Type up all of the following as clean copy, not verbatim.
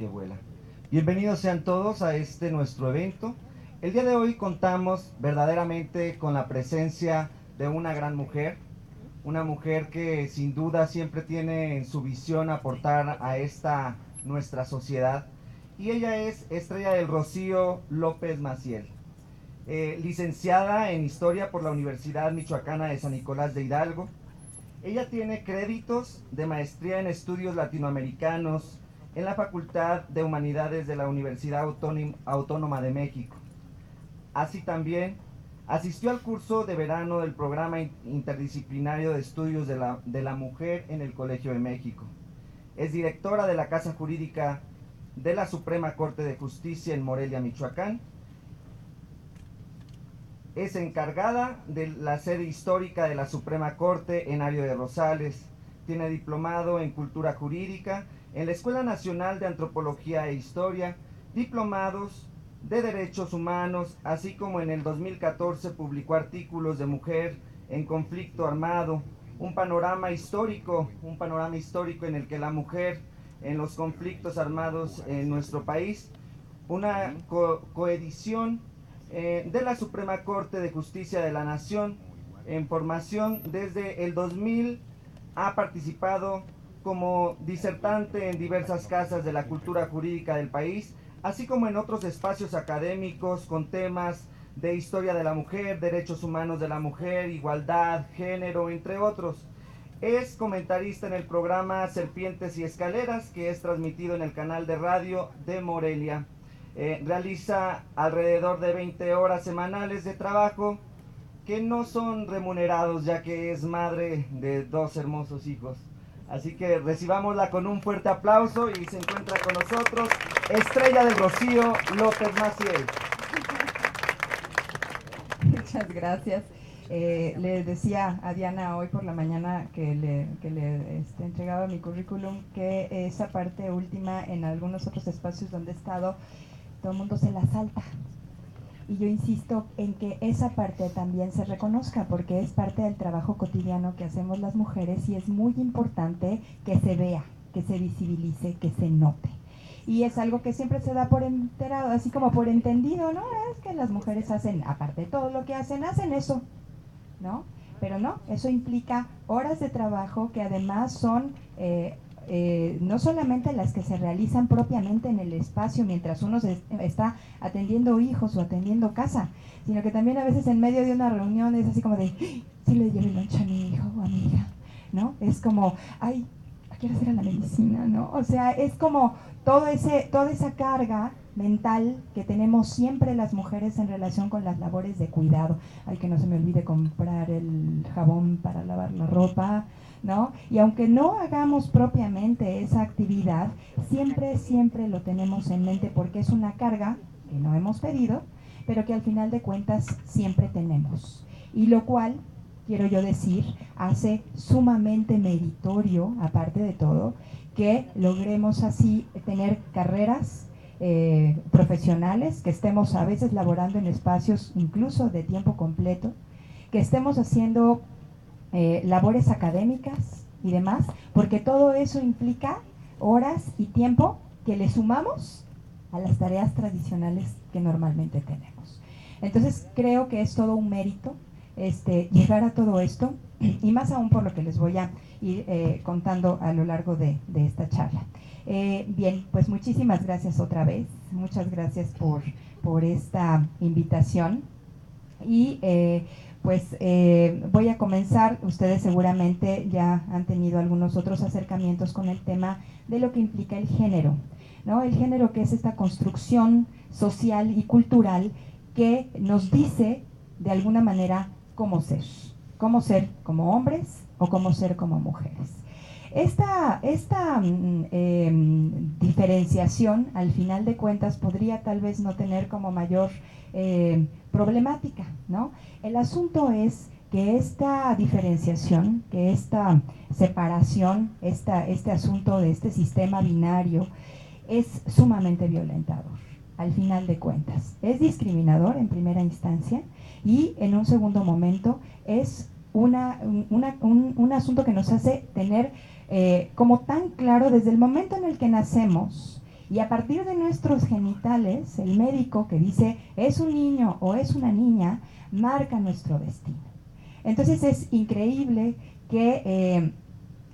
que vuela. Bienvenidos sean todos a este nuestro evento. El día de hoy contamos verdaderamente con la presencia de una gran mujer, una mujer que sin duda siempre tiene en su visión aportar a esta nuestra sociedad, y ella es Estrella del Rocío López Maciel, licenciada en Historia por la Universidad Michoacana de San Nicolás de Hidalgo. Ella tiene créditos de maestría en estudios latinoamericanos en la Facultad de Humanidades de la Universidad Autónoma de México. Así también asistió al curso de verano del Programa Interdisciplinario de Estudios de la Mujer en el Colegio de México. Es directora de la Casa Jurídica de la Suprema Corte de Justicia en Morelia, Michoacán. Es encargada de la sede histórica de la Suprema Corte en Ario de Rosales. Tiene diplomado en Cultura Jurídica en la Escuela Nacional de Antropología e Historia, diplomados de Derechos Humanos, así como en el 2014 publicó artículos de Mujer en Conflicto Armado, un panorama histórico en el que la mujer en los conflictos armados en nuestro país, una coedición de la Suprema Corte de Justicia de la Nación. En formación desde el 2000 ha participado como disertante en diversas casas de la cultura jurídica del país, así como en otros espacios académicos con temas de historia de la mujer, derechos humanos de la mujer, igualdad, género, entre otros. Es comentarista en el programa Serpientes y Escaleras, que es transmitido en el canal de radio de Morelia. Realiza alrededor de 20 horas semanales de trabajo que no son remunerados, ya que es madre de 2 hermosos hijos. Así que recibámosla con un fuerte aplauso, y se encuentra con nosotros Estrella del Rocío López Maciel. Muchas gracias. Le decía a Diana hoy por la mañana que le entregaba mi currículum, que esa parte última en algunos otros espacios donde he estado, todo el mundo se la salta. Y yo insisto en que esa parte también se reconozca, porque es parte del trabajo cotidiano que hacemos las mujeres, y es muy importante que se vea, que se visibilice, que se note. Y es algo que siempre se da por enterado, así como por entendido, ¿no? Es que las mujeres hacen, aparte de todo lo que hacen eso, ¿no? Pero no, eso implica horas de trabajo que además son no solamente las que se realizan propiamente en el espacio mientras uno está atendiendo hijos o atendiendo casa, sino que también a veces en medio de una reunión es así como de, sí le llevo el lunch a mi hijo o a mi hija, ¿no? Es como, ay, quiero hacer a la medicina, ¿no? O sea, es como toda esa carga mental que tenemos siempre las mujeres en relación con las labores de cuidado. Ay, que no se me olvide comprar el jabón para lavar la ropa, ¿no? Y aunque no hagamos propiamente esa actividad, siempre lo tenemos en mente, porque es una carga que no hemos pedido, pero que al final de cuentas siempre tenemos. Y lo cual, quiero yo decir, hace sumamente meritorio, aparte de todo, que logremos así tener carreras profesionales, que estemos a veces laborando en espacios incluso de tiempo completo, que estemos haciendo labores académicas y demás, porque todo eso implica horas y tiempo que le sumamos a las tareas tradicionales que normalmente tenemos. Entonces creo que es todo un mérito llegar a todo esto, y más aún por lo que les voy a ir contando a lo largo de esta charla. Bien, pues muchísimas gracias otra vez, muchas gracias por esta invitación, y voy a comenzar. Ustedes seguramente ya han tenido algunos otros acercamientos con el tema de lo que implica el género, ¿no? El género, que es esta construcción social y cultural que nos dice de alguna manera cómo ser como hombres o cómo ser como mujeres. Esta diferenciación, al final de cuentas, podría tal vez no tener como mayor problemática, ¿no? El asunto es que esta diferenciación, que esta separación, este asunto de este sistema binario es sumamente violentador, al final de cuentas. Es discriminador en primera instancia, y en un segundo momento es un asunto que nos hace tener como tan claro desde el momento en el que nacemos Y a partir de nuestros genitales, el médico que dice es un niño o es una niña, marca nuestro destino. Entonces es increíble que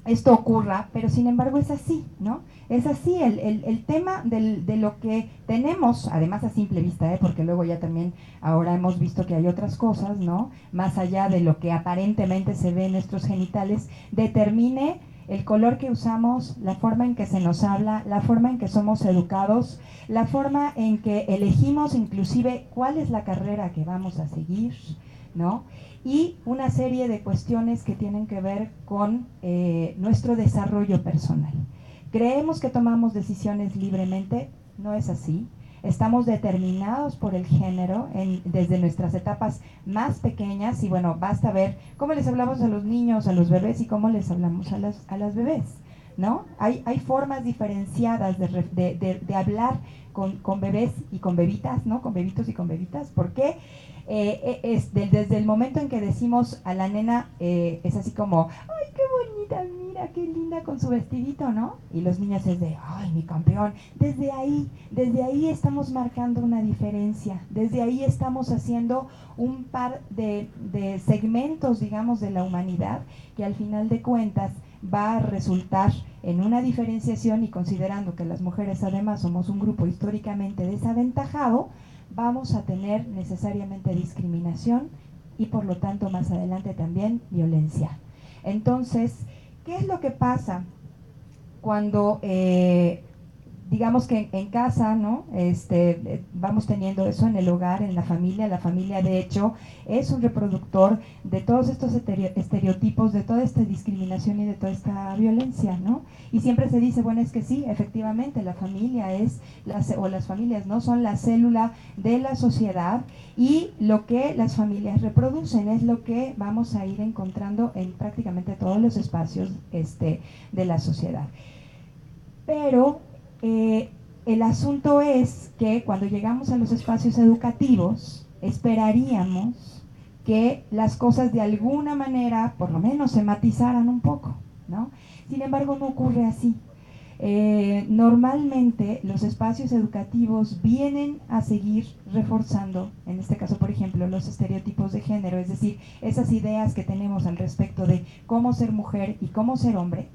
esto ocurra, pero sin embargo es así, ¿no? Es así, el tema de lo que tenemos, además a simple vista, porque luego ya también ahora hemos visto que hay otras cosas, ¿no? Más allá de lo que aparentemente se ve en nuestros genitales, determine el color que usamos, la forma en que se nos habla, la forma en que somos educados, la forma en que elegimos inclusive cuál es la carrera que vamos a seguir, ¿no? Y una serie de cuestiones que tienen que ver con nuestro desarrollo personal. Creemos que tomamos decisiones libremente, no es así. Estamos determinados por el género desde nuestras etapas más pequeñas y bueno, basta ver cómo les hablamos a los niños, a los bebés y cómo les hablamos a las bebés, ¿no? Hay formas diferenciadas de hablar con bebés y con bebitas, ¿no? Con bebitos y con bebitas. ¿Por qué? Desde el momento en que decimos a la nena, es así como, ¡ay, qué bonita! Mira, qué linda con su vestidito, ¿no? Y los niños es de, ¡ay, mi campeón! Desde ahí estamos marcando una diferencia, desde ahí estamos haciendo un par de segmentos, digamos, de la humanidad que al final de cuentas va a resultar en una diferenciación y considerando que las mujeres además somos un grupo históricamente desaventajado, vamos a tener necesariamente discriminación y por lo tanto más adelante también violencia. Entonces, ¿qué es lo que pasa cuando digamos que en casa, ¿no? Vamos teniendo eso en el hogar, en la familia de hecho es un reproductor de todos estos estereotipos, de toda esta discriminación y de toda esta violencia, ¿no? Y siempre se dice, bueno, es que sí, efectivamente, la familia o las familias, ¿no? Son la célula de la sociedad y lo que las familias reproducen es lo que vamos a ir encontrando en prácticamente todos los espacios de la sociedad. Pero el asunto es que cuando llegamos a los espacios educativos, esperaríamos que las cosas de alguna manera, por lo menos, se matizaran un poco, ¿no? Sin embargo, no ocurre así. Normalmente los espacios educativos vienen a seguir reforzando, en este caso, por ejemplo, los estereotipos de género, es decir, esas ideas que tenemos al respecto de cómo ser mujer y cómo ser hombre,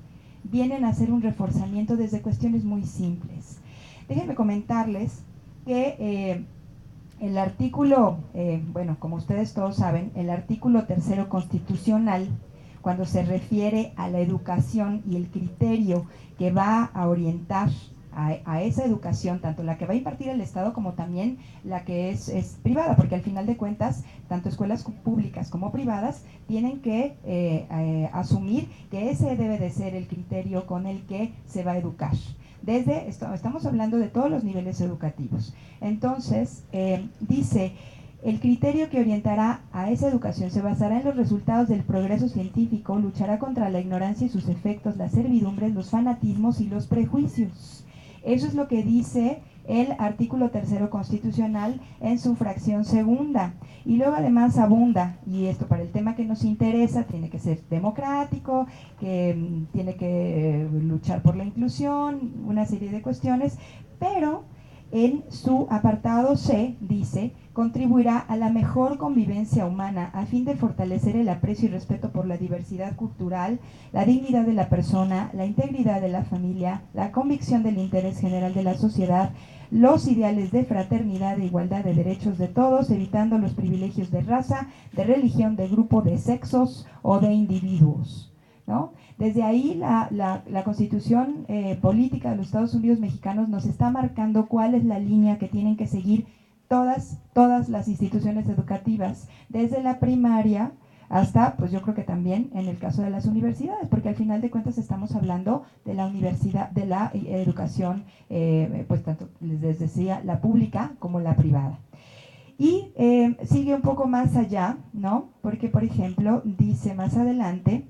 vienen a hacer un reforzamiento desde cuestiones muy simples. Déjenme comentarles que el artículo, bueno, como ustedes todos saben, el artículo 3º constitucional, cuando se refiere a la educación y el criterio que va a orientar a esa educación, tanto la que va a impartir el Estado como también la que es privada, porque al final de cuentas, tanto escuelas públicas como privadas tienen que asumir que ese debe de ser el criterio con el que se va a educar. Desde esto, estamos hablando de todos los niveles educativos. Entonces, dice, el criterio que orientará a esa educación se basará en los resultados del progreso científico, luchará contra la ignorancia y sus efectos, las servidumbres, los fanatismos y los prejuicios. Eso es lo que dice el artículo 3º constitucional en su fracción segunda. Y luego además abunda, y esto para el tema que nos interesa, tiene que ser democrático, que tiene que luchar por la inclusión, una serie de cuestiones, pero en su apartado C dice, contribuirá a la mejor convivencia humana a fin de fortalecer el aprecio y respeto por la diversidad cultural, la dignidad de la persona, la integridad de la familia, la convicción del interés general de la sociedad, los ideales de fraternidad e igualdad de derechos de todos, evitando los privilegios de raza, de religión, de grupo, de sexos o de individuos, ¿no? Desde ahí la Constitución política de los Estados Unidos mexicanos nos está marcando cuál es la línea que tienen que seguir todas las instituciones educativas, desde la primaria hasta, pues yo creo que también en el caso de las universidades, porque al final de cuentas estamos hablando de la universidad, de la educación, pues tanto les decía, la pública como la privada. Y sigue un poco más allá, ¿no? Porque, por ejemplo, dice más adelante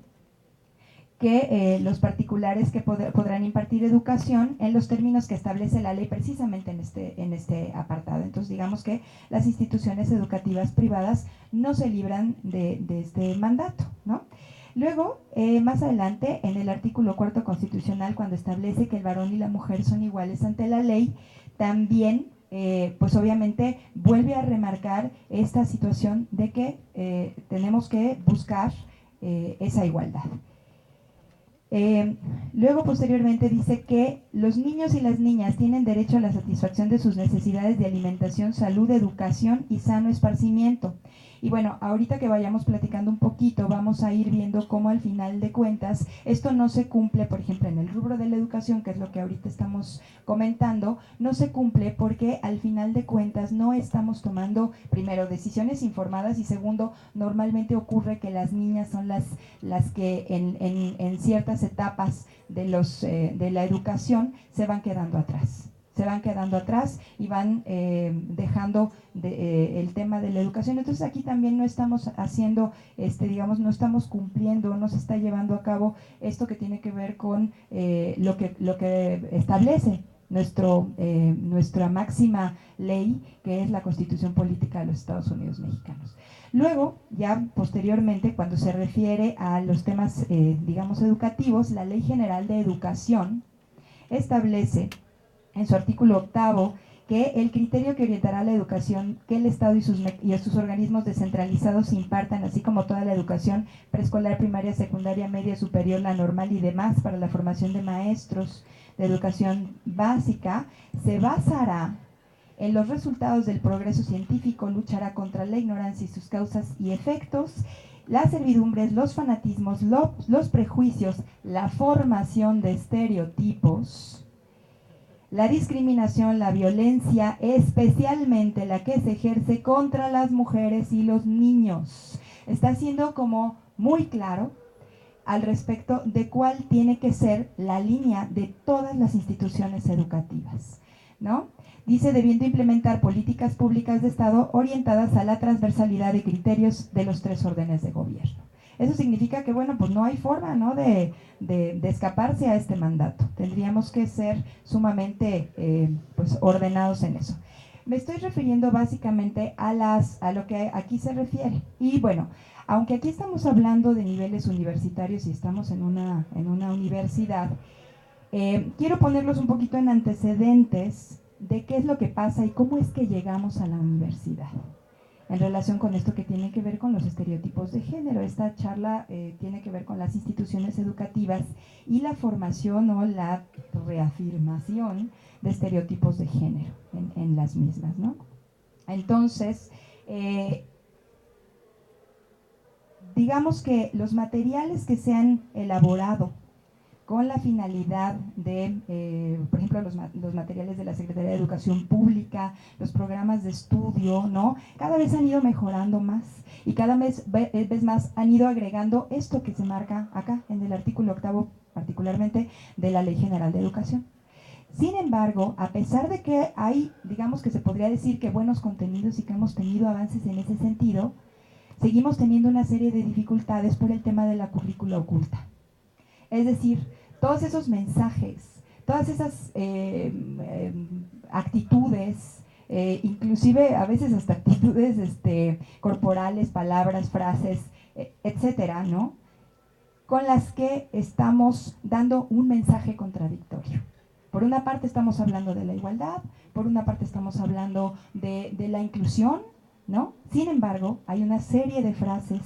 que los particulares que podrán impartir educación en los términos que establece la ley precisamente en este apartado. Entonces digamos que las instituciones educativas privadas no se libran de este mandato, ¿no? Luego, más adelante, en el artículo 4 constitucional, cuando establece que el varón y la mujer son iguales ante la ley, también, pues obviamente, vuelve a remarcar esta situación de que tenemos que buscar esa igualdad. Luego, posteriormente, dice que los niños y las niñas tienen derecho a la satisfacción de sus necesidades de alimentación, salud, educación y sano esparcimiento. Y bueno, ahorita que vayamos platicando un poquito, vamos a ir viendo cómo al final de cuentas esto no se cumple, por ejemplo, en el rubro de la educación, que es lo que ahorita estamos comentando, no se cumple porque al final de cuentas no estamos tomando, primero, decisiones informadas y segundo, normalmente ocurre que las niñas son las que en ciertas etapas de la educación se van quedando atrás. Se van quedando atrás y van dejando el tema de la educación. Entonces aquí también no estamos haciendo, digamos, no estamos cumpliendo, no se está llevando a cabo esto que tiene que ver con lo que establece nuestra máxima ley, que es la Constitución Política de los Estados Unidos Mexicanos. Luego, ya posteriormente, cuando se refiere a los temas, digamos, educativos, la Ley General de Educación establece en su artículo 8 que el criterio que orientará la educación que el Estado y sus organismos descentralizados impartan, así como toda la educación preescolar, primaria, secundaria, media, superior, la normal y demás para la formación de maestros de educación básica, se basará en los resultados del progreso científico, luchará contra la ignorancia y sus causas y efectos, las servidumbres, los fanatismos, los prejuicios, la formación de estereotipos, la discriminación, la violencia, especialmente la que se ejerce contra las mujeres y los niños. Está siendo como muy claro al respecto de cuál tiene que ser la línea de todas las instituciones educativas, ¿no? Dice, debiendo implementar políticas públicas de Estado orientadas a la transversalidad de criterios de los 3 órdenes de gobierno. Eso significa que, bueno, pues no hay forma, ¿no?, de escaparse a este mandato. Tendríamos que ser sumamente pues ordenados en eso. Me estoy refiriendo básicamente a lo que aquí se refiere. Y bueno, aunque aquí estamos hablando de niveles universitarios y estamos en una universidad, quiero ponerlos un poquito en antecedentes de qué es lo que pasa y cómo es que llegamos a la universidad en relación con esto que tiene que ver con los estereotipos de género. Esta charla tiene que ver con las instituciones educativas y la formación o la reafirmación de estereotipos de género en las mismas, ¿no? Entonces, digamos que los materiales que se han elaborado con la finalidad de, por ejemplo, los materiales de la Secretaría de Educación Pública, los programas de estudio, ¿no? Cada vez han ido mejorando más y cada vez más han ido agregando esto que se marca acá en el artículo 8, particularmente de la Ley General de Educación. Sin embargo, a pesar de que hay, digamos que se podría decir que buenos contenidos y que hemos tenido avances en ese sentido, seguimos teniendo una serie de dificultades por el tema de la currícula oculta. Es decir, todos esos mensajes, todas esas actitudes, inclusive a veces hasta actitudes corporales, palabras, frases, etcétera, ¿no?, con las que estamos dando un mensaje contradictorio. Por una parte estamos hablando de la igualdad, por una parte estamos hablando de la inclusión, ¿no? Sin embargo, hay una serie de frases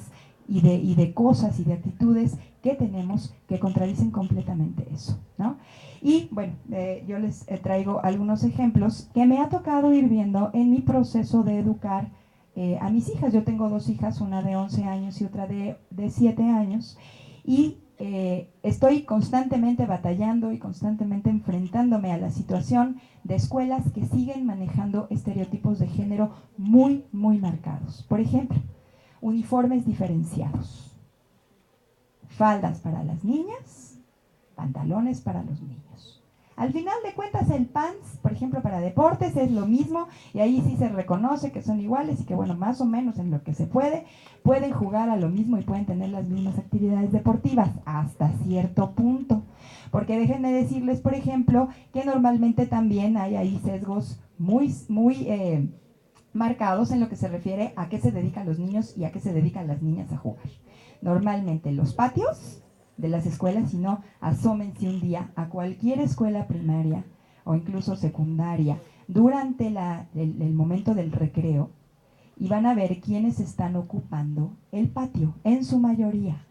y de cosas y de actitudes que tenemos que contradicen completamente eso, ¿no? Y bueno, yo les traigo algunos ejemplos que me ha tocado ir viendo en mi proceso de educar a mis hijas. Yo tengo 2 hijas, una de 11 años y otra de 7 años, y estoy constantemente batallando y constantemente enfrentándome a la situación de escuelas que siguen manejando estereotipos de género muy, muy marcados. Por ejemplo, uniformes diferenciados, faldas para las niñas, pantalones para los niños. Al final de cuentas, el pants, por ejemplo, para deportes es lo mismo, y ahí sí se reconoce que son iguales y que, bueno, más o menos en lo que se pueden jugar a lo mismo y pueden tener las mismas actividades deportivas hasta cierto punto. Porque déjenme decirles, por ejemplo, que normalmente también hay ahí sesgos muy marcados en lo que se refiere a qué se dedican los niños y a qué se dedican las niñas a jugar. normalmente los patios de las escuelas, sino asómense un día a cualquier escuela primaria o incluso secundaria durante el momento del recreo y van a ver quiénes están ocupando el patio, en su mayoría.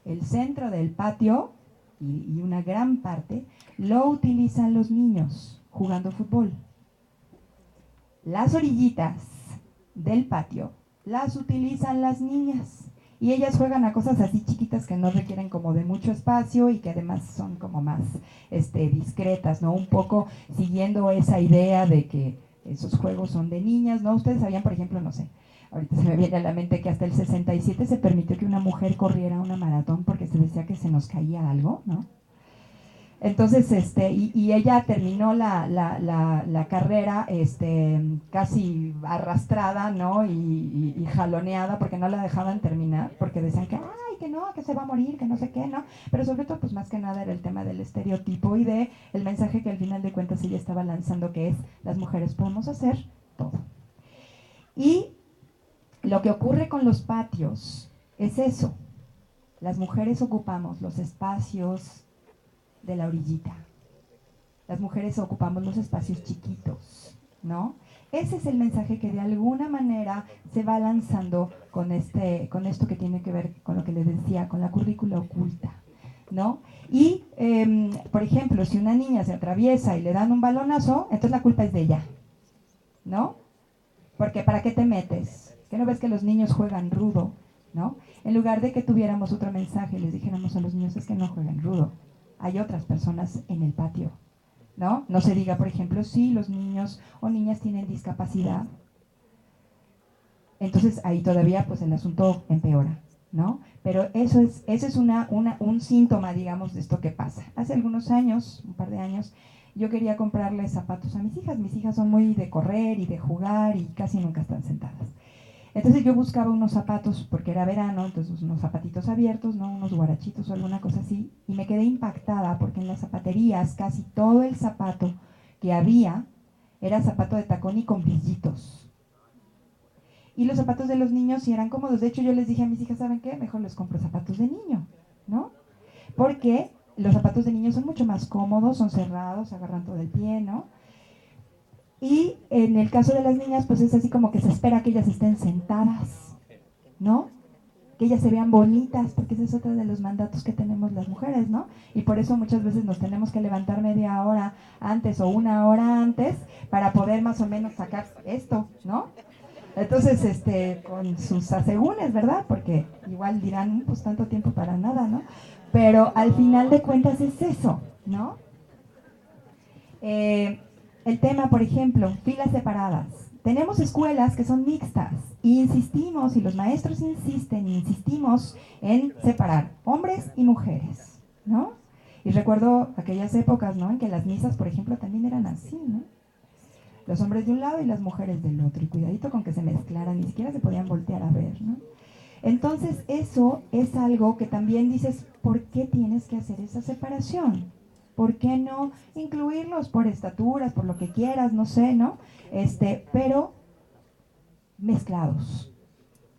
El centro del patio y una gran parte lo utilizan los niños jugando fútbol. Las orillitas del patio las utilizan las niñas y ellas juegan a cosas así chiquitas que no requieren como de mucho espacio y que además son como más discretas, ¿no? Un poco siguiendo esa idea de que esos juegos son de niñas, ¿no? Ustedes sabían, por ejemplo, no sé, ahorita se me viene a la mente que hasta el 67 se permitió que una mujer corriera una maratón porque se decía que se nos caía algo, ¿no? Entonces, y ella terminó la carrera casi arrastrada, ¿no? Y jaloneada porque no la dejaban terminar, porque decían que, ay, que no, que se va a morir, que no sé qué, ¿no? Pero sobre todo, pues más que nada era el tema del estereotipo y de el mensaje que al final de cuentas ella estaba lanzando, que es, las mujeres podemos hacer todo. Y lo que ocurre con los patios es eso. Las mujeres ocupamos los espacios de la orillita. Las mujeres ocupamos los espacios chiquitos, ¿no? Ese es el mensaje que de alguna manera se va lanzando con esto que tiene que ver con lo que les decía, con la currícula oculta, ¿no? Y, por ejemplo, si una niña se atraviesa y le dan un balonazo, entonces la culpa es de ella, ¿no? Porque ¿para qué te metes? ¿Qué no ves que los niños juegan rudo, ¿no? En lugar de que tuviéramos otro mensaje y les dijéramos a los niños, es que no juegan rudo, hay otras personas en el patio, ¿no? No se diga, por ejemplo, si los niños o niñas tienen discapacidad, entonces ahí todavía pues el asunto empeora, ¿no? Pero eso es un síntoma, digamos, de esto que pasa. Hace algunos años, un par de años, yo quería comprarle zapatos a mis hijas. Mis hijas son muy de correr y de jugar y casi nunca están sentadas. Entonces yo buscaba unos zapatos, porque era verano, entonces unos zapatitos abiertos, ¿no? Unos guarachitos o alguna cosa así, y me quedé impactada porque en las zapaterías casi todo el zapato que había era zapato de tacón y con brillitos. Y los zapatos de los niños sí eran cómodos. De hecho, yo les dije a mis hijas, ¿saben qué? Mejor les compro zapatos de niño, ¿no? Porque los zapatos de niño son mucho más cómodos, son cerrados, agarran todo el pie, ¿no? Y en el caso de las niñas, pues es así como que se espera que ellas estén sentadas, ¿no? Que ellas se vean bonitas, porque ese es otro de los mandatos que tenemos las mujeres, ¿no? Y por eso muchas veces nos tenemos que levantar media hora antes o una hora antes para poder más o menos sacar esto, ¿no? Entonces, con sus asegúnes, ¿verdad? Porque igual dirán, pues tanto tiempo para nada, ¿no? Pero al final de cuentas es eso, ¿no? El tema, por ejemplo, filas separadas. Tenemos escuelas que son mixtas y insistimos, y los maestros insisten y insistimos en separar hombres y mujeres, ¿no? Y recuerdo aquellas épocas, ¿no? En que las misas, por ejemplo, también eran así, ¿no? Los hombres de un lado y las mujeres del otro, y cuidadito con que se mezclaran, ni siquiera se podían voltear a ver, ¿no? Entonces eso es algo que también dices, ¿por qué tienes que hacer esa separación? ¿Por qué no incluirlos por estaturas, por lo que quieras, no sé, ¿no? Pero mezclados,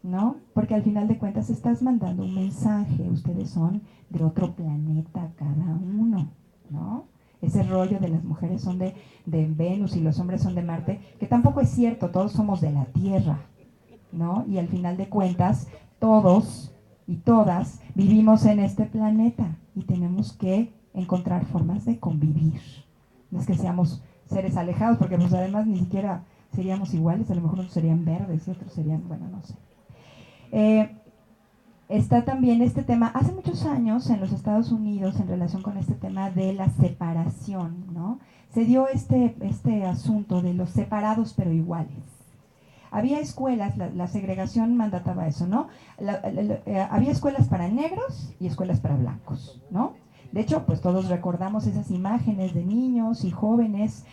¿no? Porque al final de cuentas estás mandando un mensaje, ustedes son de otro planeta cada uno, ¿no? Ese rollo de las mujeres son de Venus y los hombres son de Marte, que tampoco es cierto, todos somos de la Tierra, ¿no? Y al final de cuentas, todos y todas vivimos en este planeta y tenemos que encontrar formas de convivir. No es que seamos seres alejados, porque pues además ni siquiera seríamos iguales, a lo mejor unos serían verdes y otros serían, bueno, no sé. Está también este tema, hace muchos años en los Estados Unidos, en relación con este tema de la separación, ¿no? Se dio este asunto de los separados pero iguales. Había escuelas, la segregación mandataba eso, ¿no? Había escuelas para negros y escuelas para blancos, ¿no? De hecho, pues todos recordamos esas imágenes de niños y jóvenes,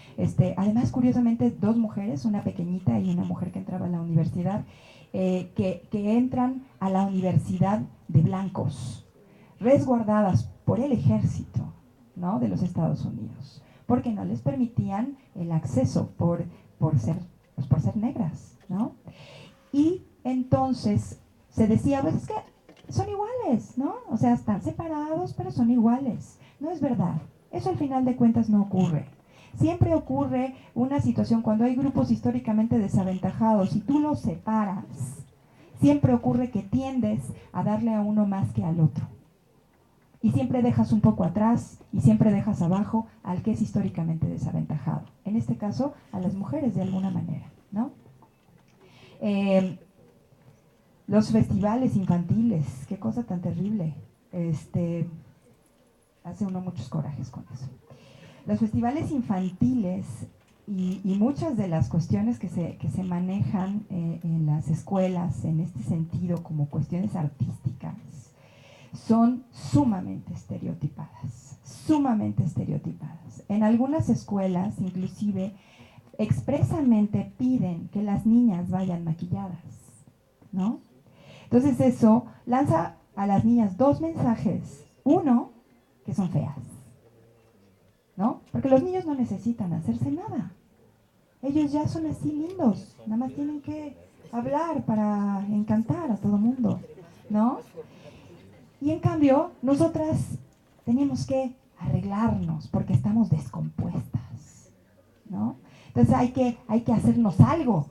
además, curiosamente, dos mujeres, una pequeñita y una mujer que entraba a la universidad, que entran a la universidad de blancos, resguardadas por el ejército, ¿no? De los Estados Unidos, porque no les permitían el acceso por ser negras, ¿no? Y entonces se decía, pues es que son iguales, ¿no? O sea, están separados, pero son iguales. No es verdad. Eso al final de cuentas no ocurre. Siempre ocurre una situación cuando hay grupos históricamente desaventajados y tú los separas. Siempre ocurre que tiendes a darle a uno más que al otro. Y siempre dejas un poco atrás y siempre dejas abajo al que es históricamente desaventajado. En este caso, a las mujeres de alguna manera, ¿no? Eh, los festivales infantiles, qué cosa tan terrible. Hace uno muchos corajes con eso. Los festivales infantiles y muchas de las cuestiones que se manejan en las escuelas en este sentido como cuestiones artísticas son sumamente estereotipadas, sumamente estereotipadas. En algunas escuelas inclusive expresamente piden que las niñas vayan maquilladas, ¿no? Entonces eso lanza a las niñas dos mensajes. Uno, que son feas, ¿no? Porque los niños no necesitan hacerse nada. Ellos ya son así lindos, nada más tienen que hablar para encantar a todo mundo, ¿no? Y en cambio, nosotras tenemos que arreglarnos porque estamos descompuestas, ¿no? Entonces hay que hacernos algo,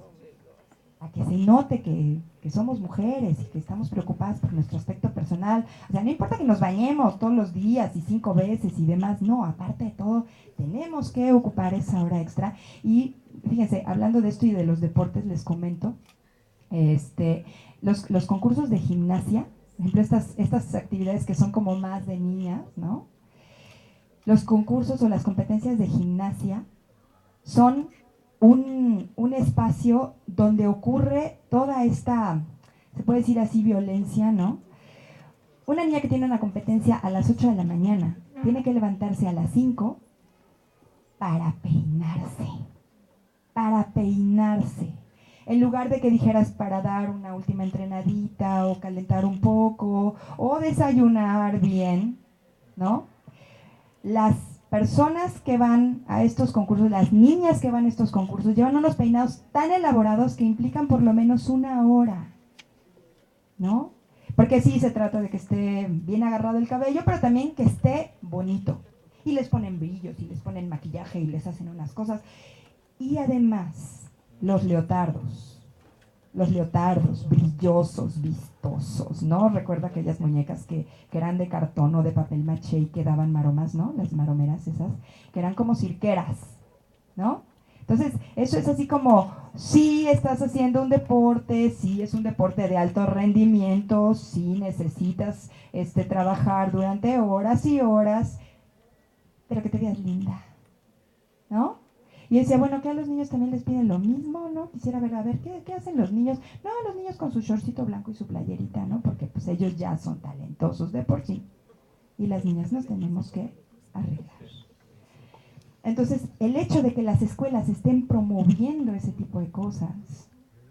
a que se note que somos mujeres y que estamos preocupadas por nuestro aspecto personal. O sea, no importa que nos bañemos todos los días y 5 veces y demás, no, aparte de todo, tenemos que ocupar esa hora extra. Y fíjense, hablando de esto y de los deportes, les comento, los concursos de gimnasia, por ejemplo, estas actividades que son como más de niñas, ¿no? Los concursos o las competencias de gimnasia son un espacio donde ocurre toda esta, se puede decir así, violencia, ¿no? Una niña que tiene una competencia a las 8 de la mañana tiene que levantarse a las 5 para peinarse, para peinarse. En lugar de que dijeras para dar una última entrenadita o calentar un poco o desayunar bien, ¿no? Las personas que van a estos concursos, las niñas que van a estos concursos, llevan unos peinados tan elaborados que implican por lo menos una hora, ¿no? Porque sí se trata de que esté bien agarrado el cabello, pero también que esté bonito. Y les ponen brillos, y les ponen maquillaje, y les hacen unas cosas. Y además, los leotardos brillosos, vistosos, ¿no? Recuerda aquellas muñecas que eran de cartón o de papel maché y que daban maromas, ¿no? Las maromeras esas, que eran como cirqueras, ¿no? Entonces, eso es así como, sí estás haciendo un deporte, sí es un deporte de alto rendimiento, sí necesitas trabajar durante horas y horas, pero que te veas linda, ¿no? Y decía, bueno, que a los niños también les piden lo mismo, ¿no? Quisiera ver, a ver, ¿qué hacen los niños? No, los niños con su shortcito blanco y su playerita, ¿no? Porque pues ellos ya son talentosos de por sí. Y las niñas nos tenemos que arreglar. Entonces, el hecho de que las escuelas estén promoviendo ese tipo de cosas,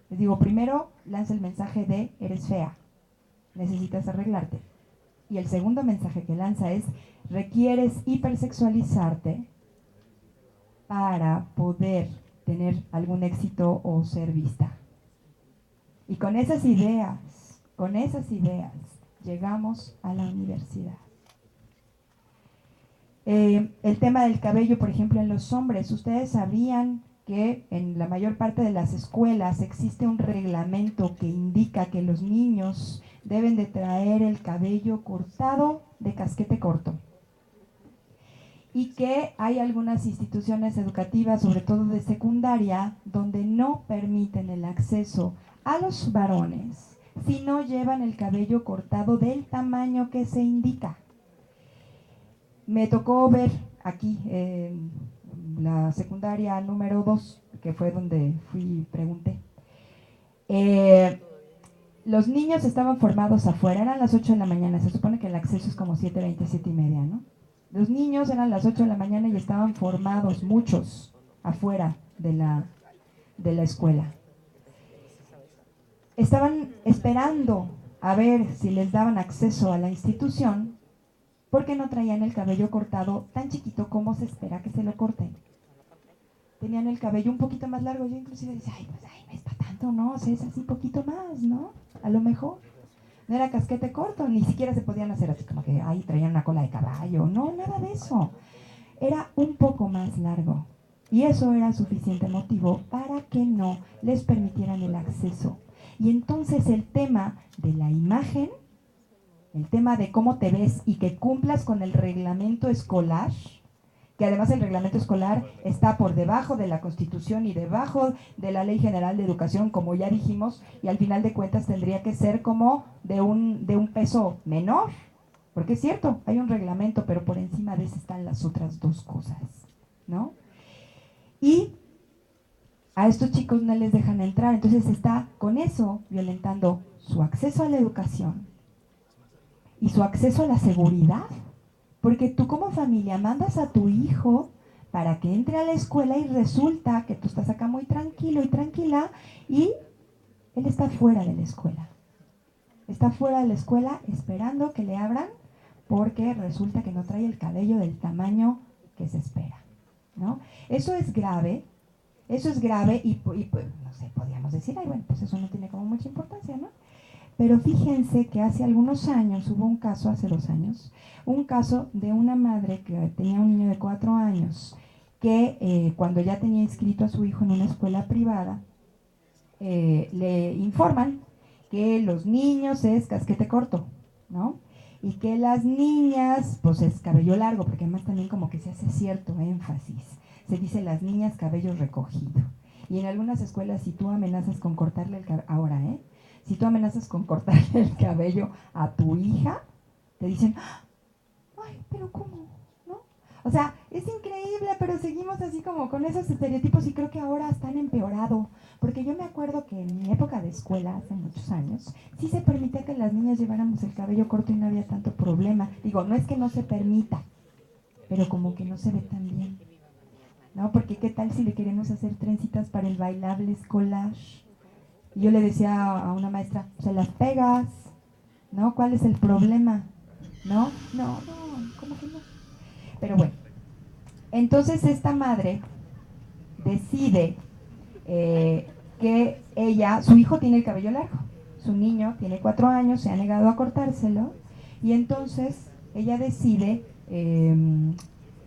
les digo, primero lanza el mensaje de eres fea, necesitas arreglarte. Y el segundo mensaje que lanza es requieres hipersexualizarte para poder tener algún éxito o ser vista. Y con esas ideas, llegamos a la universidad. El tema del cabello, por ejemplo, en los hombres, ustedes sabían que en la mayor parte de las escuelas existe un reglamento que indica que los niños deben de traer el cabello cortado de casquete corto. Y que hay algunas instituciones educativas, sobre todo de secundaria, donde no permiten el acceso a los varones si no llevan el cabello cortado del tamaño que se indica. Me tocó ver aquí en la secundaria número 2, que fue donde fui y pregunté. Los niños estaban formados afuera, eran las 8 de la mañana, se supone que el acceso es como 7:20, 7:30, ¿no? Los niños eran las 8 de la mañana y estaban formados, muchos, afuera de la escuela. Estaban esperando a ver si les daban acceso a la institución porque no traían el cabello cortado tan chiquito como se espera que se lo corten. Tenían el cabello un poquito más largo. Yo inclusive decía, ay, pues ay, no es para tanto, ¿no? O sea, es así poquito más, ¿no? A lo mejor, no era casquete corto, ni siquiera se podían hacer así como que ahí traían una cola de caballo, no, nada de eso. Era un poco más largo. Y eso era suficiente motivo para que no les permitieran el acceso. Y entonces el tema de la imagen, el tema de cómo te ves y que cumplas con el reglamento escolar, que además el reglamento escolar está por debajo de la Constitución y debajo de la Ley General de Educación, como ya dijimos, y al final de cuentas tendría que ser como de un peso menor, porque es cierto, hay un reglamento, pero por encima de ese están las otras dos cosas, ¿no? Y a estos chicos no les dejan entrar, entonces está con eso violentando su acceso a la educación y su acceso a la seguridad, porque tú como familia mandas a tu hijo para que entre a la escuela y resulta que tú estás acá muy tranquilo y tranquila y él está fuera de la escuela. Está fuera de la escuela esperando que le abran porque resulta que no trae el cabello del tamaño que se espera, ¿no? Eso es grave y pues, no sé, podríamos decir, ay, bueno, pues eso no tiene como mucha importancia, ¿no? Pero fíjense que hace algunos años, hubo un caso, hace 2 años, un caso de una madre que tenía un niño de 4 años que cuando ya tenía inscrito a su hijo en una escuela privada, le informan que los niños es casquete corto, ¿no? Y que las niñas, pues es cabello largo, porque además también como que se hace cierto énfasis. Se dice las niñas cabello recogido. Y en algunas escuelas, si tú amenazas con cortarle el cabello, ahora, si tú amenazas con cortarle el cabello a tu hija, te dicen, ay, pero ¿cómo? ¿No? O sea, es increíble, pero seguimos así como con esos estereotipos y creo que ahora están empeorado. Porque yo me acuerdo que en mi época de escuela, hace muchos años, sí se permitía que las niñas lleváramos el cabello corto y no había tanto problema. Digo, no es que no se permita, pero como que no se ve tan bien, ¿no? Porque qué tal si le queremos hacer trencitas para el bailable escolar. Y yo le decía a una maestra, se las pegas, ¿no? ¿Cuál es el problema? ¿No? No, no, ¿cómo que no? Pero bueno, entonces esta madre decide que ella, su hijo tiene el cabello largo, su niño tiene 4 años, se ha negado a cortárselo, y entonces ella decide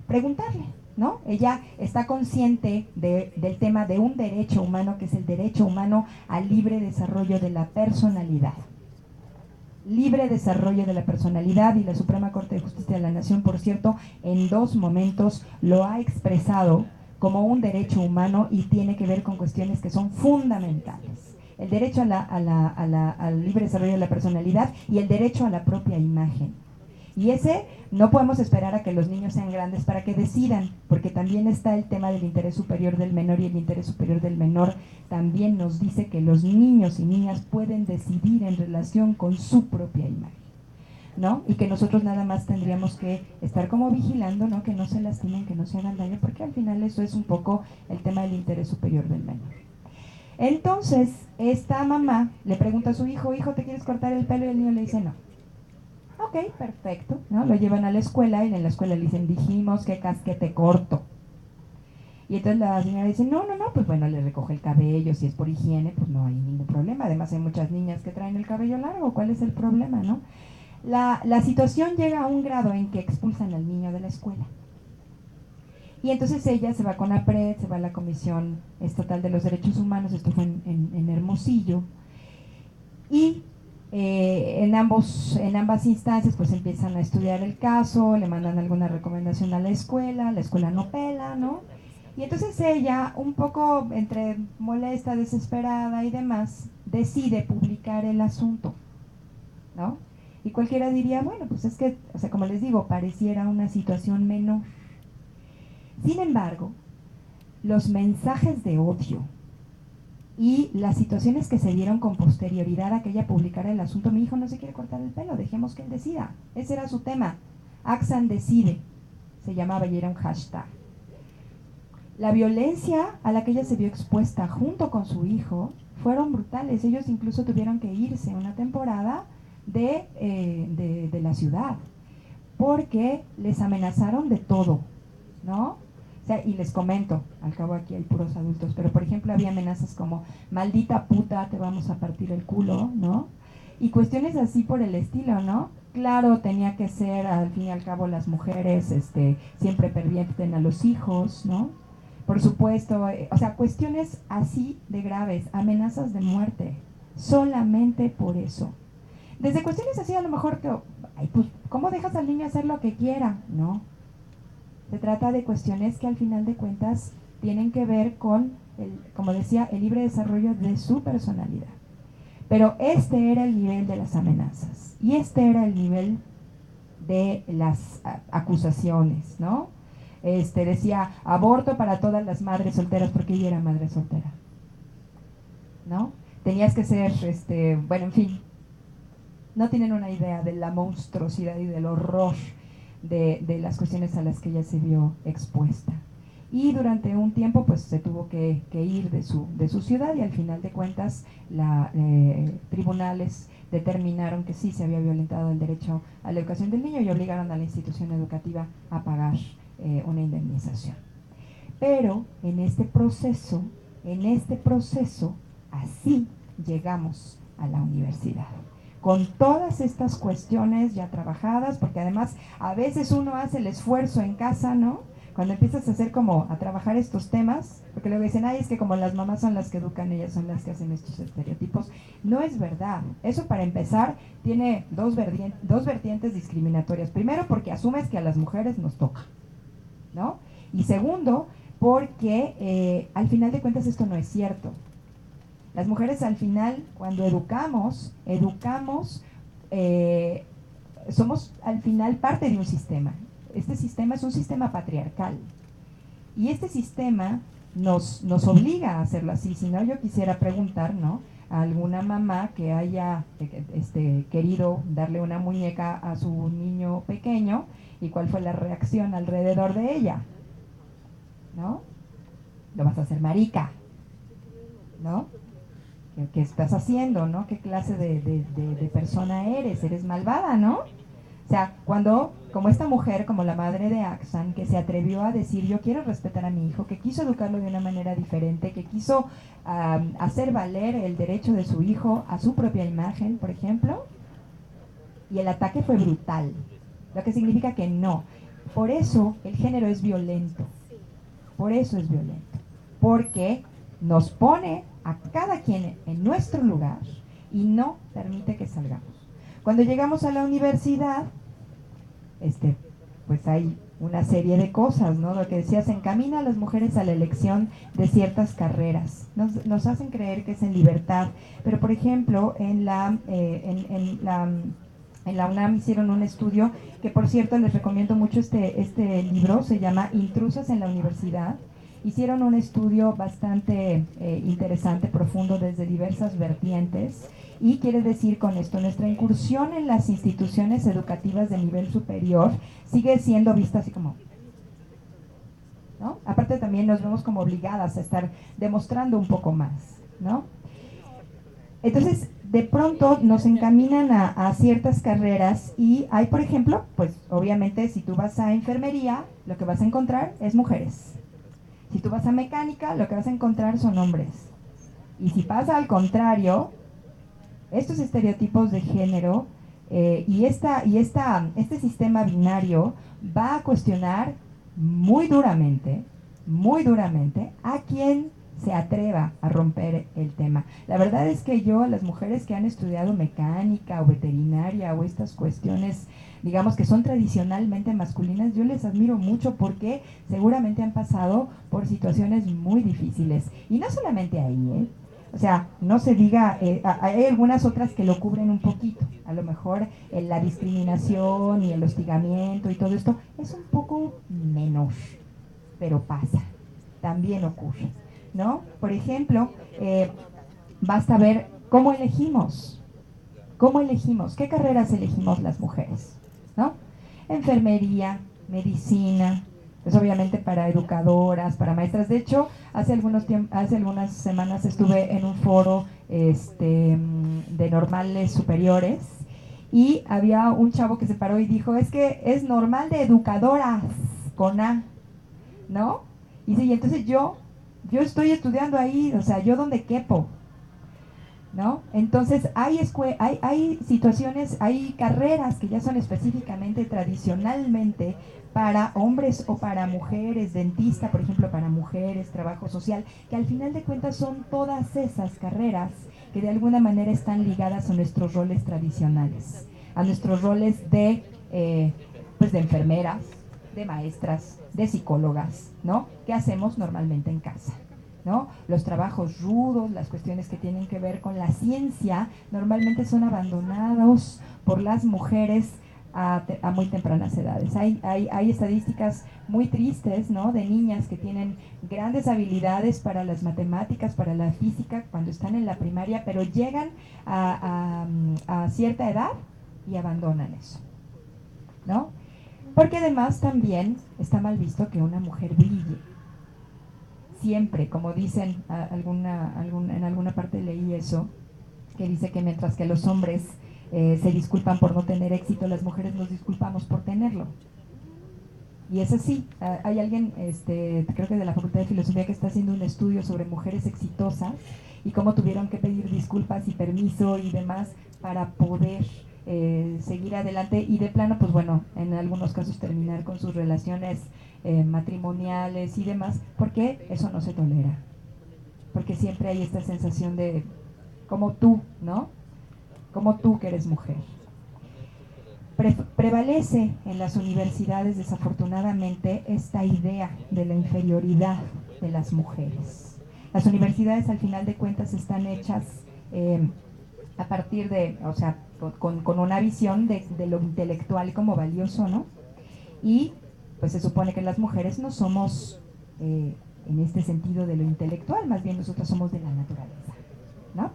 preguntarle, ¿no? Ella está consciente del tema de un derecho humano, que es el derecho humano al libre desarrollo de la personalidad. Libre desarrollo de la personalidad, y la Suprema Corte de Justicia de la Nación, por cierto, en 2 momentos lo ha expresado como un derecho humano y tiene que ver con cuestiones que son fundamentales. El derecho al libre desarrollo de la personalidad y el derecho a la propia imagen. Y ese no podemos esperar a que los niños sean grandes para que decidan, porque también está el tema del interés superior del menor, y el interés superior del menor también nos dice que los niños y niñas pueden decidir en relación con su propia imagen, ¿no? Y que nosotros nada más tendríamos que estar como vigilando, ¿no? Que no se lastimen, que no se hagan daño, porque al final eso es un poco el tema del interés superior del menor. Entonces, esta mamá le pregunta a su hijo, hijo, ¿te quieres cortar el pelo? Y el niño le dice no. Ok, perfecto, ¿no? Lo llevan a la escuela y en la escuela le dicen, dijimos que casquete corto. Y entonces la señora dice, no, no, no, pues bueno, le recoge el cabello, si es por higiene, pues no hay ningún problema. Además hay muchas niñas que traen el cabello largo, ¿cuál es el problema, no? La situación llega a un grado en que expulsan al niño de la escuela. Y entonces ella se va con APRED, se va a la Comisión Estatal de los Derechos Humanos, esto fue en Hermosillo, y en ambas instancias pues empiezan a estudiar el caso, le mandan alguna recomendación a la escuela no pela, ¿no? Y entonces ella, un poco entre molesta, desesperada y demás, decide publicar el asunto, ¿no? Y cualquiera diría, bueno, pues es que, o sea, como les digo, pareciera una situación menor. Sin embargo, los mensajes de odio y las situaciones que se dieron con posterioridad a que ella publicara el asunto, mi hijo no se quiere cortar el pelo, dejemos que él decida. Ese era su tema. Axan decide, se llamaba y era un hashtag. La violencia a la que ella se vio expuesta junto con su hijo fueron brutales. Ellos incluso tuvieron que irse una temporada de la ciudad porque les amenazaron de todo, ¿no? O sea, y les comento, al cabo aquí hay puros adultos, pero por ejemplo había amenazas como, maldita puta, te vamos a partir el culo, ¿no? y cuestiones así por el estilo, ¿no? Claro, tenía que ser, al fin y al cabo, las mujeres siempre pervierten a los hijos, ¿no? Por supuesto, o sea, cuestiones así de graves, amenazas de muerte, solamente por eso. Desde cuestiones así a lo mejor que, ay, pues, ¿cómo dejas al niño hacer lo que quiera? No. Se trata de cuestiones que al final de cuentas tienen que ver con, como decía, el libre desarrollo de su personalidad. Pero este era el nivel de las amenazas y este era el nivel de las acusaciones, ¿no? Decía aborto para todas las madres solteras porque ella era madre soltera, ¿no? Tenías que ser, bueno, en fin, no tienen una idea de la monstruosidad y del horror de las cuestiones a las que ella se vio expuesta. Y durante un tiempo pues se tuvo que ir de su ciudad y al final de cuentas tribunales determinaron que sí se había violentado el derecho a la educación del niño y obligaron a la institución educativa a pagar una indemnización. Pero en este proceso, así llegamos a la universidad. Con todas estas cuestiones ya trabajadas, porque además a veces uno hace el esfuerzo en casa, ¿no? Cuando empiezas a hacer como a trabajar estos temas, porque luego dicen, ay, es que como las mamás son las que educan, ellas son las que hacen estos estereotipos. No es verdad. Eso para empezar tiene dos vertientes discriminatorias. Primero, porque asumes que a las mujeres nos toca, ¿no? Y segundo, porque al final de cuentas esto no es cierto. Las mujeres al final, cuando educamos, somos al final parte de un sistema. Este sistema es un sistema patriarcal. Y este sistema nos obliga a hacerlo así. Si no, yo quisiera preguntar, ¿no?, a alguna mamá que haya querido darle una muñeca a su niño pequeño y cuál fue la reacción alrededor de ella, ¿no? Lo vas a hacer marica, ¿no? ¿Qué estás haciendo, no? ¿Qué clase de persona eres? Eres malvada, ¿no? O sea, como esta mujer, como la madre de Axan, que se atrevió a decir, yo quiero respetar a mi hijo, que quiso educarlo de una manera diferente, que quiso hacer valer el derecho de su hijo a su propia imagen, por ejemplo, y el ataque fue brutal, lo que significa que no. Por eso el género es violento, por eso es violento, porque nos pone a cada quien en nuestro lugar y no permite que salgamos. Cuando llegamos a la universidad, pues hay una serie de cosas, ¿no? Lo que decía, se encamina a las mujeres a la elección de ciertas carreras. Nos hacen creer que es en libertad, pero por ejemplo, en la UNAM hicieron un estudio que, por cierto, les recomiendo mucho este libro, se llama Intrusas en la Universidad. Hicieron un estudio bastante interesante, profundo, desde diversas vertientes, y quiere decir con esto, nuestra incursión en las instituciones educativas de nivel superior sigue siendo vista así como, ¿no? Aparte también nos vemos como obligadas a estar demostrando un poco más, ¿no? Entonces, de pronto nos encaminan a ciertas carreras y hay, por ejemplo, pues obviamente si tú vas a enfermería, lo que vas a encontrar es mujeres. Si tú vas a mecánica, lo que vas a encontrar son hombres. Y si pasa al contrario, estos estereotipos de género este sistema binario va a cuestionar muy duramente a quien se atreva a romper el tema. La verdad es que yo, las mujeres que han estudiado mecánica o veterinaria o estas cuestiones, digamos que son tradicionalmente masculinas, yo les admiro mucho porque seguramente han pasado por situaciones muy difíciles. Y no solamente ahí, ¿eh? O sea, no se diga, hay algunas otras que lo cubren un poquito. A lo mejor la discriminación y el hostigamiento y todo esto es un poco menor, pero pasa, también ocurre, ¿no? Por ejemplo, basta ver cómo elegimos, qué carreras elegimos las mujeres, ¿no? Enfermería, medicina, pues obviamente para educadoras, para maestras. De hecho, hace algunas semanas estuve en un foro de normales superiores y había un chavo que se paró y dijo, es que es normal de educadoras con A, ¿no? Y sí, entonces yo estoy estudiando ahí, o sea, ¿yo dónde quepo? ¿no? Entonces hay situaciones, hay carreras que ya son específicamente, tradicionalmente, para hombres o para mujeres, dentista, por ejemplo, para mujeres, trabajo social, que al final de cuentas son todas esas carreras que de alguna manera están ligadas a nuestros roles tradicionales, a nuestros roles pues de enfermeras, de maestras, de psicólogas, ¿no? ¿Qué hacemos normalmente en casa? ¿No? Los trabajos rudos, las cuestiones que tienen que ver con la ciencia, normalmente son abandonados por las mujeres a muy tempranas edades. Hay estadísticas muy tristes, ¿no? De niñas que tienen grandes habilidades para las matemáticas, para la física, cuando están en la primaria, pero llegan a cierta edad y abandonan eso, ¿no? Porque además también está mal visto que una mujer brille. Siempre, como dicen, en alguna parte leí eso, que dice que mientras que los hombres se disculpan por no tener éxito, las mujeres nos disculpamos por tenerlo. Y es así. Hay alguien, creo que de la Facultad de Filosofía, que está haciendo un estudio sobre mujeres exitosas y cómo tuvieron que pedir disculpas y permiso y demás para poder seguir adelante y de plano, pues bueno, en algunos casos terminar con sus relaciones matrimoniales y demás, porque eso no se tolera. Porque siempre hay esta sensación de, como tú, ¿no? Como tú que eres mujer. Prevalece en las universidades, desafortunadamente, esta idea de la inferioridad de las mujeres. Las universidades, al final de cuentas, están hechas a partir de, o sea, con una visión de lo intelectual como valioso, ¿no? Y pues se supone que las mujeres no somos en este sentido de lo intelectual, más bien nosotros somos de la naturaleza, ¿no?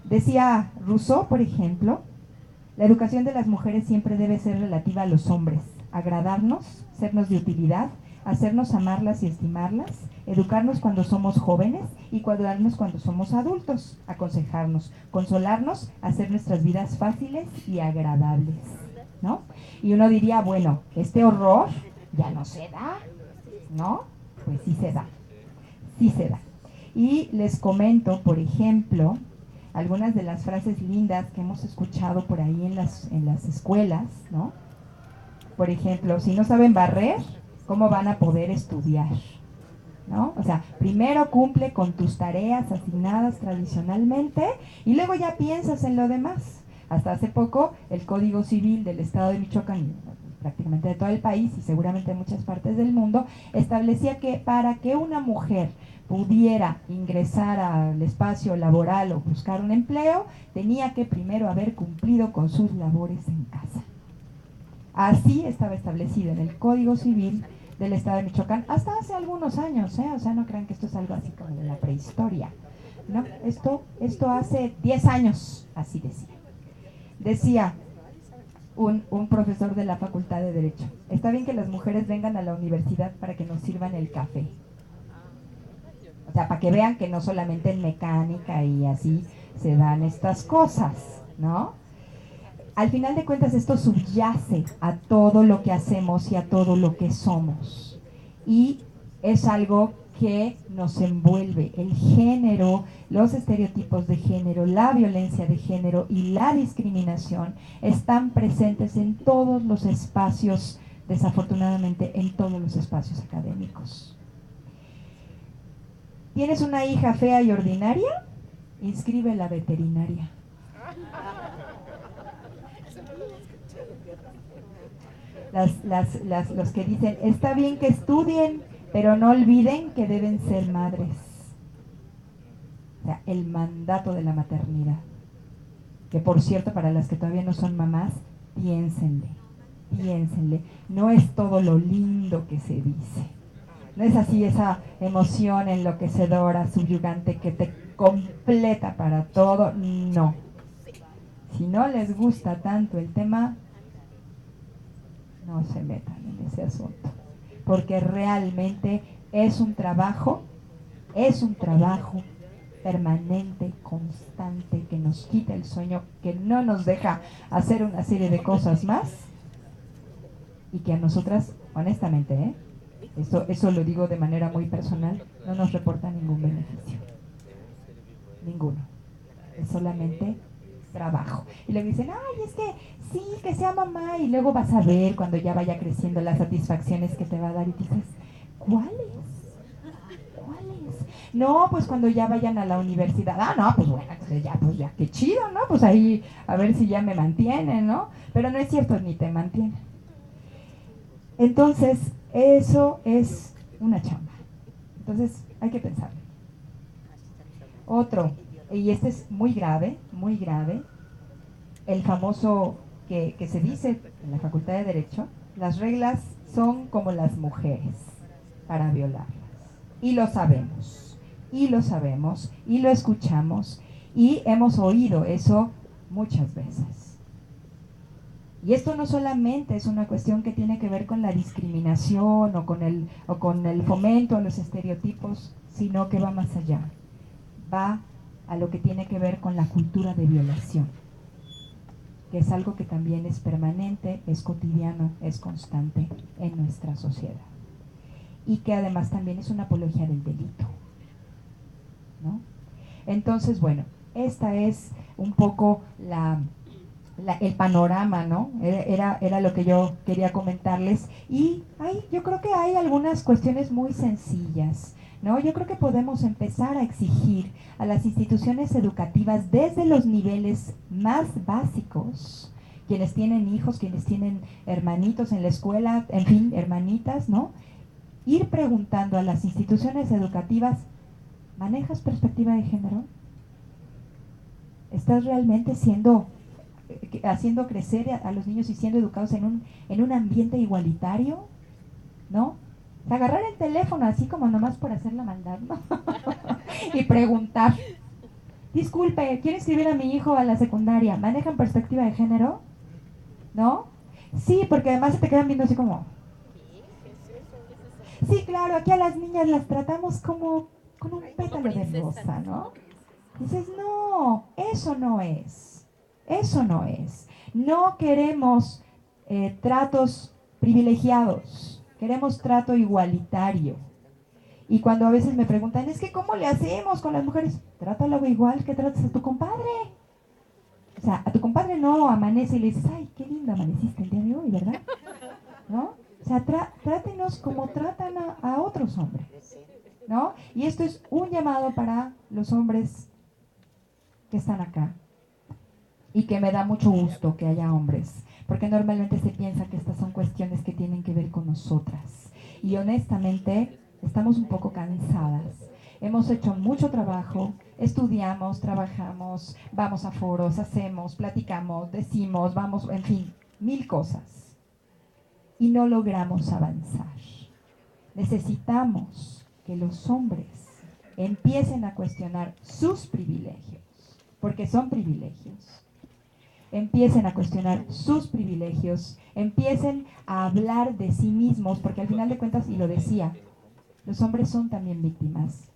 Decía Rousseau, por ejemplo, la educación de las mujeres siempre debe ser relativa a los hombres, agradarnos, sernos de utilidad, hacernos amarlas y estimarlas, educarnos cuando somos jóvenes y cuidarnos cuando somos adultos, aconsejarnos, consolarnos, hacer nuestras vidas fáciles y agradables, ¿no? Y uno diría, bueno, este horror ya no se da, ¿no? Pues sí se da, sí se da. Y les comento, por ejemplo, algunas de las frases lindas que hemos escuchado por ahí en las escuelas, ¿no? Por ejemplo, si no saben barrer, ¿cómo van a poder estudiar? ¿No? O sea, primero cumple con tus tareas asignadas tradicionalmente y luego ya piensas en lo demás. Hasta hace poco, el Código Civil del Estado de Michoacán, prácticamente de todo el país y seguramente en muchas partes del mundo, establecía que para que una mujer pudiera ingresar al espacio laboral o buscar un empleo, tenía que primero haber cumplido con sus labores en casa. Así estaba establecido en el Código Civil del Estado de Michoacán hasta hace algunos años, o sea, no crean que esto es algo así como de la prehistoria, ¿no? Esto hace 10 años, así decía. Decía un profesor de la Facultad de Derecho, está bien que las mujeres vengan a la universidad para que nos sirvan el café. O sea, para que vean que no solamente en mecánica y así se dan estas cosas, ¿no? Al final de cuentas esto subyace a todo lo que hacemos y a todo lo que somos. Y es algo que nos envuelve. El género, los estereotipos de género, la violencia de género y la discriminación están presentes en todos los espacios, desafortunadamente en todos los espacios académicos. ¿Tienes una hija fea y ordinaria? Inscríbela a veterinaria. Los que dicen, está bien que estudien, pero no olviden que deben ser madres. O sea, el mandato de la maternidad. Que por cierto, para las que todavía no son mamás, piénsenle. No es todo lo lindo que se dice. No es así esa emoción enloquecedora, subyugante, que te completa para todo. No. Si no les gusta tanto el tema, no se metan en ese asunto, porque realmente es un trabajo permanente, constante, que nos quita el sueño, que no nos deja hacer una serie de cosas más y que a nosotras, honestamente, eso lo digo de manera muy personal, no nos reporta ningún beneficio, ninguno. Es solamente trabajo. Y luego dicen, ay, es que sí, que sea mamá, y luego vas a ver cuando ya vaya creciendo las satisfacciones que te va a dar y dices, ¿cuáles? ¿Cuáles? No, pues cuando ya vayan a la universidad. Ah, no, pues bueno, pues ya, qué chido, ¿no? Pues ahí a ver si ya me mantienen, ¿no? Pero no es cierto, ni te mantienen. Entonces, eso es una chamba. Entonces, hay que pensar. Otro, y este es muy grave, el famoso que se dice en la Facultad de Derecho, las reglas son como las mujeres para violarlas. Y lo sabemos, y lo sabemos, y lo escuchamos, y hemos oído eso muchas veces. Y esto no solamente es una cuestión que tiene que ver con la discriminación o con el fomento a los estereotipos, sino que va más allá. Va a lo que tiene que ver con la cultura de violación, que es algo que también es permanente, es cotidiano, es constante en nuestra sociedad. Y que además también es una apología del delito, ¿no? Entonces, bueno, esta es un poco el panorama, ¿no? Era lo que yo quería comentarles. Y yo creo que hay algunas cuestiones muy sencillas, ¿no? Yo creo que podemos empezar a exigir a las instituciones educativas desde los niveles más básicos, quienes tienen hijos, quienes tienen hermanitos en la escuela, en fin, hermanitas, ¿no? Ir preguntando a las instituciones educativas, ¿manejas perspectiva de género? ¿Estás realmente haciendo crecer a los niños y siendo educados en un ambiente igualitario? ¿No? O sea, agarrar el teléfono así como nomás por hacer la maldad, ¿no? Y preguntar, disculpe, quiero inscribir a mi hijo a la secundaria, ¿manejan perspectiva de género? ¿No? Sí, porque además se te quedan viendo así como, sí, claro, aquí a las niñas las tratamos como con un pétalo de rosa, ¿no? Dices, no, eso no es. Eso no es. No queremos tratos privilegiados, queremos trato igualitario. Y cuando a veces me preguntan, es que ¿cómo le hacemos con las mujeres? Trátalo igual que tratas a tu compadre. O sea, a tu compadre no amanece y le dices, ay, qué lindo amaneciste el día de hoy, ¿verdad? ¿No? O sea, trátenos como tratan a otros hombres, ¿no? Y esto es un llamado para los hombres que están acá y que me da mucho gusto que haya hombres, porque normalmente se piensa que estas son cuestiones que tienen que ver con nosotras. Y honestamente, estamos un poco cansadas. Hemos hecho mucho trabajo, estudiamos, trabajamos, vamos a foros, hacemos, platicamos, decimos, vamos, en fin, mil cosas. Y no logramos avanzar. Necesitamos que los hombres empiecen a cuestionar sus privilegios, porque son privilegios. Empiecen a cuestionar sus privilegios, empiecen a hablar de sí mismos, porque al final de cuentas, y lo decía, los hombres son también víctimas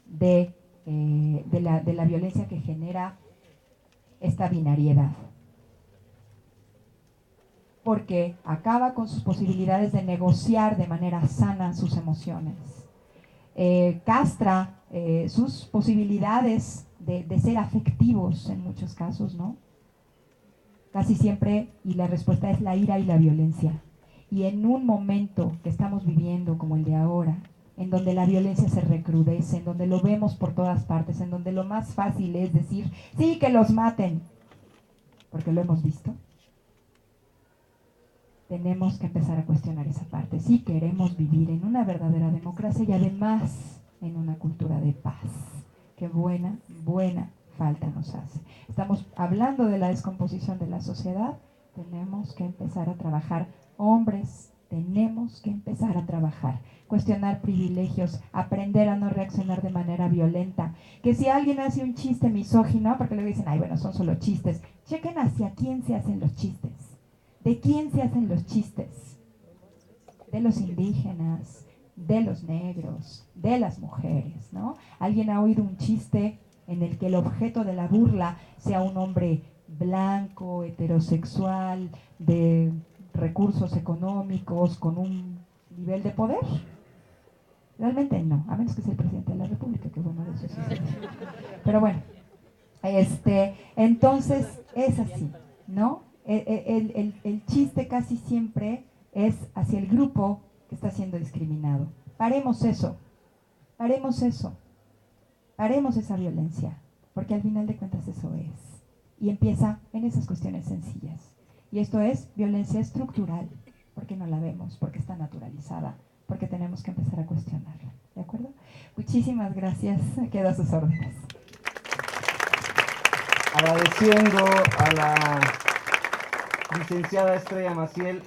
de la violencia que genera esta binariedad, porque acaba con sus posibilidades de negociar de manera sana sus emociones, castra sus posibilidades de ser afectivos en muchos casos, ¿no? Casi siempre, y la respuesta es la ira y la violencia. Y en un momento que estamos viviendo como el de ahora, en donde la violencia se recrudece, en donde lo vemos por todas partes, en donde lo más fácil es decir, sí, que los maten, porque lo hemos visto, tenemos que empezar a cuestionar esa parte. Si queremos vivir en una verdadera democracia y además en una cultura de paz, que buena falta nos hace. Estamos hablando de la descomposición de la sociedad, tenemos que empezar a trabajar. Hombres, tenemos que empezar a trabajar, cuestionar privilegios, aprender a no reaccionar de manera violenta. Que si alguien hace un chiste misógino, porque le dicen, ay, bueno, son solo chistes, chequen hacia quién se hacen los chistes. ¿De quién se hacen los chistes? De los indígenas, de los negros, de las mujeres, ¿no? ¿Alguien ha oído un chiste en el que el objeto de la burla sea un hombre blanco, heterosexual, de recursos económicos, con un nivel de poder? Realmente no, a menos que sea el presidente de la República, que bueno, de eso sí. Pero bueno, Entonces, es así, ¿no? El chiste casi siempre es hacia el grupo que está siendo discriminado. Paremos eso, paremos eso, paremos esa violencia, porque al final de cuentas eso es. Y empieza en esas cuestiones sencillas. Y esto es violencia estructural, porque no la vemos, porque está naturalizada, porque tenemos que empezar a cuestionarla. ¿De acuerdo? Muchísimas gracias. Quedo a sus órdenes. Agradeciendo a la licenciada Estrella Maciel